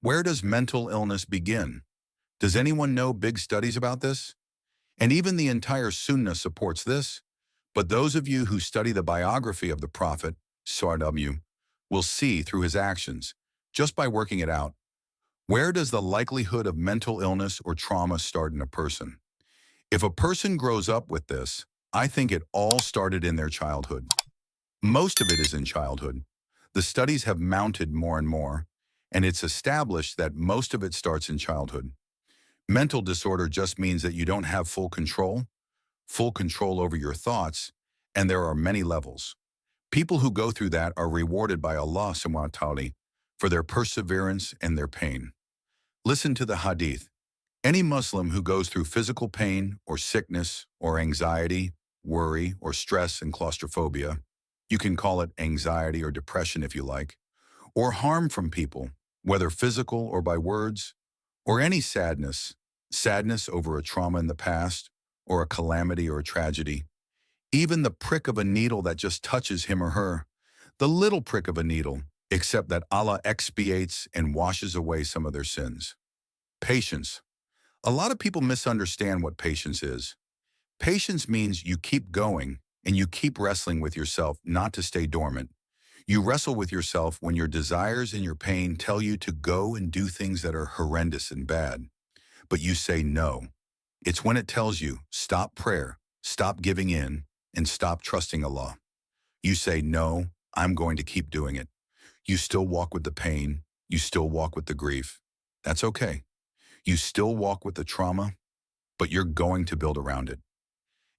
Where does mental illness begin? Does anyone know big studies about this? And even the entire Sunnah supports this. But those of you who study the biography of the Prophet, SAW, will see through his actions, just by working it out, where does the likelihood of mental illness or trauma start in a person? If a person grows up with this, I think it all started in their childhood. Most of it is in childhood. The studies have mounted more and more, and it's established that most of it starts in childhood. Mental disorder just means that you don't have full control over your thoughts, and there are many levels. People who go through that are rewarded by Allah subhanahu wa ta'ala for their perseverance and their pain. Listen to the hadith. Any Muslim who goes through physical pain or sickness or anxiety, worry or stress and claustrophobia, you can call it anxiety or depression if you like, or harm from people, whether physical or by words, or any sadness over a trauma in the past, or a calamity or a tragedy, even the prick of a needle that just touches him or her, the little prick of a needle, except that Allah expiates and washes away some of their sins. Patience. A lot of people misunderstand what patience is. Patience means you keep going and you keep wrestling with yourself not to stay dormant. You wrestle with yourself when your desires and your pain tell you to go and do things that are horrendous and bad. But you say no. It's when it tells you, stop prayer, stop giving in, and stop trusting Allah. You say, no, I'm going to keep doing it. You still walk with the pain. You still walk with the grief. That's okay. You still walk with the trauma, but you're going to build around it.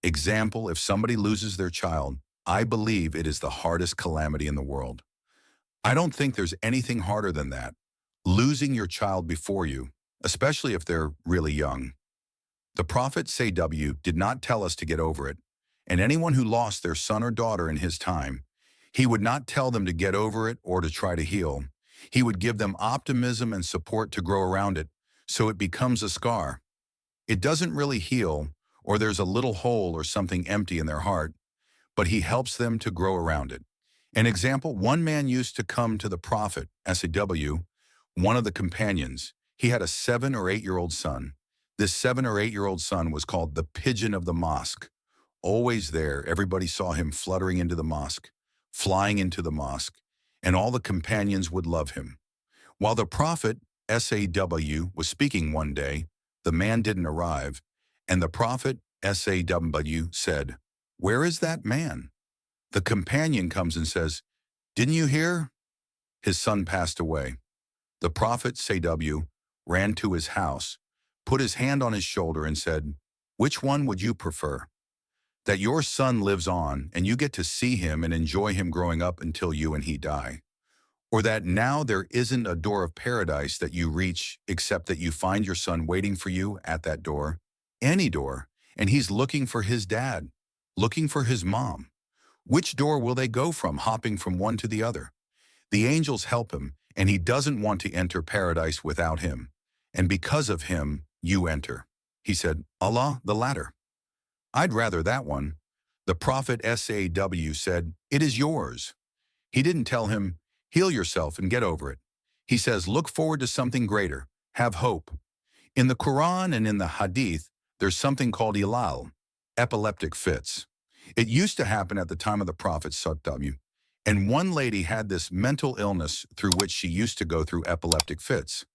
Example, if somebody loses their child, I believe it is the hardest calamity in the world. I don't think there's anything harder than that. Losing your child before you, especially if they're really young. The Prophet SAW did not tell us to get over it, and anyone who lost their son or daughter in his time, he would not tell them to get over it or to try to heal. He would give them optimism and support to grow around it, so it becomes a scar. It doesn't really heal, or there's a little hole or something empty in their heart, but he helps them to grow around it. An example, one man used to come to the Prophet, SAW, one of the companions. He had a 7 or 8-year-old son. This 7 or 8-year-old son was called the pigeon of the mosque. Always there, everybody saw him fluttering into the mosque, flying into the mosque, and all the companions would love him. While the Prophet, SAW, was speaking one day, the man didn't arrive, and the Prophet, SAW, said, "Where is that man?" The companion comes and says, "Didn't you hear? His son passed away." The Prophet, SAW, ran to his house, put his hand on his shoulder and said, "Which one would you prefer? That your son lives on and you get to see him and enjoy him growing up until you and he die? Or that now there isn't a door of paradise that you reach except that you find your son waiting for you at that door, any door, and he's looking for his dad, looking for his mom? Which door will they go from, hopping from one to the other? The angels help him, and he doesn't want to enter paradise without him. And because of him, you enter." He said, "Allah, the latter. I'd rather that one." The Prophet SAW said, "It is yours." He didn't tell him, "Heal yourself and get over it." He says, "Look forward to something greater. Have hope." In the Quran and in the Hadith, there's something called ilal, epileptic fits. It used to happen at the time of the Prophet SAW, and one lady had this mental illness through which she used to go through epileptic fits.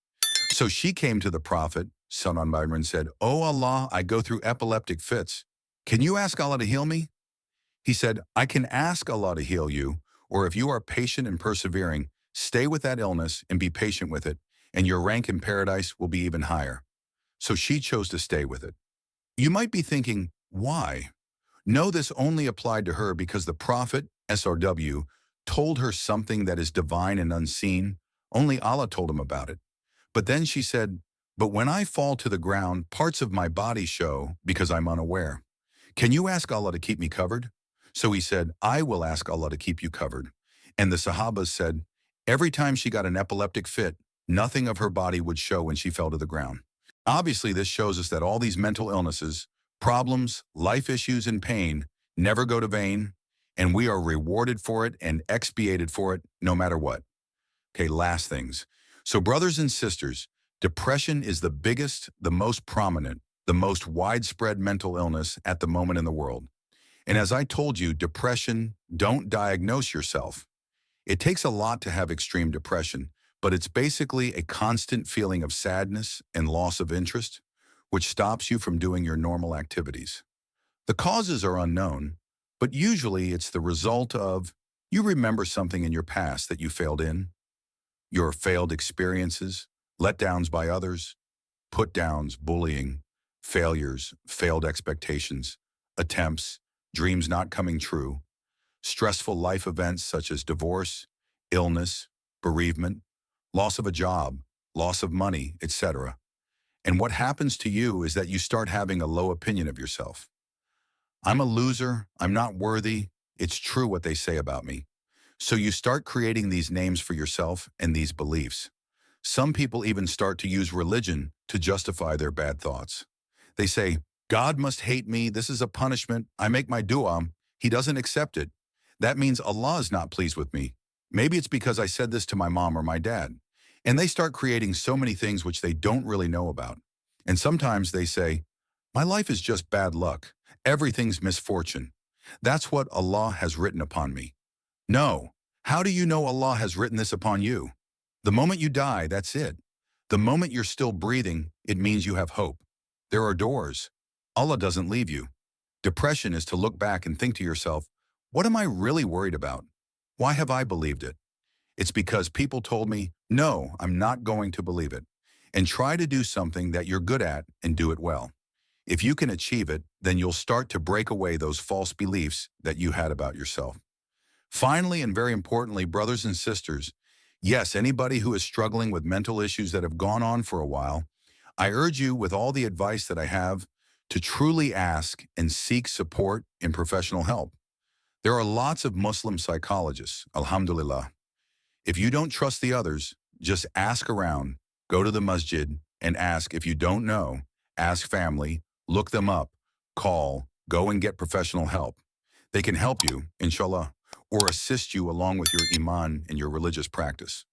So she came to the Prophet, Sallallahu and said, "Oh Allah, I go through epileptic fits. Can you ask Allah to heal me?" He said, "I can ask Allah to heal you, or if you are patient and persevering, stay with that illness and be patient with it, and your rank in paradise will be even higher." So she chose to stay with it. You might be thinking, why? No, this only applied to her because the Prophet, SRW, told her something that is divine and unseen. Only Allah told him about it. But then she said, "But when I fall to the ground, parts of my body show because I'm unaware. Can you ask Allah to keep me covered?" So he said, "I will ask Allah to keep you covered." And the Sahabas said, every time she got an epileptic fit, nothing of her body would show when she fell to the ground. Obviously, this shows us that all these mental illnesses, problems, life issues, and pain never go to vain, and we are rewarded for it and expiated for it no matter what. Okay, last things. So brothers and sisters, depression is the biggest, the most prominent, the most widespread mental illness at the moment in the world. And as I told you, depression, don't diagnose yourself. It takes a lot to have extreme depression, but it's basically a constant feeling of sadness and loss of interest, which stops you from doing your normal activities. The causes are unknown, but usually it's the result of you remember something in your past that you failed in, your failed experiences, letdowns by others, put-downs, bullying, failures, failed expectations, attempts, dreams not coming true, stressful life events such as divorce, illness, bereavement, loss of a job, loss of money, etc. And what happens to you is that you start having a low opinion of yourself. I'm a loser, I'm not worthy, it's true what they say about me. So you start creating these names for yourself and these beliefs. Some people even start to use religion to justify their bad thoughts. They say, God must hate me, this is a punishment, I make my dua, he doesn't accept it. That means Allah is not pleased with me. Maybe it's because I said this to my mom or my dad. And they start creating so many things which they don't really know about. And sometimes they say, my life is just bad luck. Everything's misfortune. That's what Allah has written upon me. No. How do you know Allah has written this upon you? The moment you die, that's it. The moment you're still breathing, it means you have hope. There are doors. Allah doesn't leave you. Depression is to look back and think to yourself, what am I really worried about? Why have I believed it? It's because people told me, no, I'm not going to believe it. And try to do something that you're good at and do it well. If you can achieve it, then you'll start to break away those false beliefs that you had about yourself. Finally, and very importantly, brothers and sisters, yes, anybody who is struggling with mental issues that have gone on for a while, I urge you with all the advice that I have to truly ask and seek support and professional help. There are lots of Muslim psychologists, alhamdulillah. If you don't trust the others, just ask around, go to the masjid and ask. If you don't know, ask family, look them up, call, go and get professional help. They can help you, inshallah, or assist you along with your iman and your religious practice.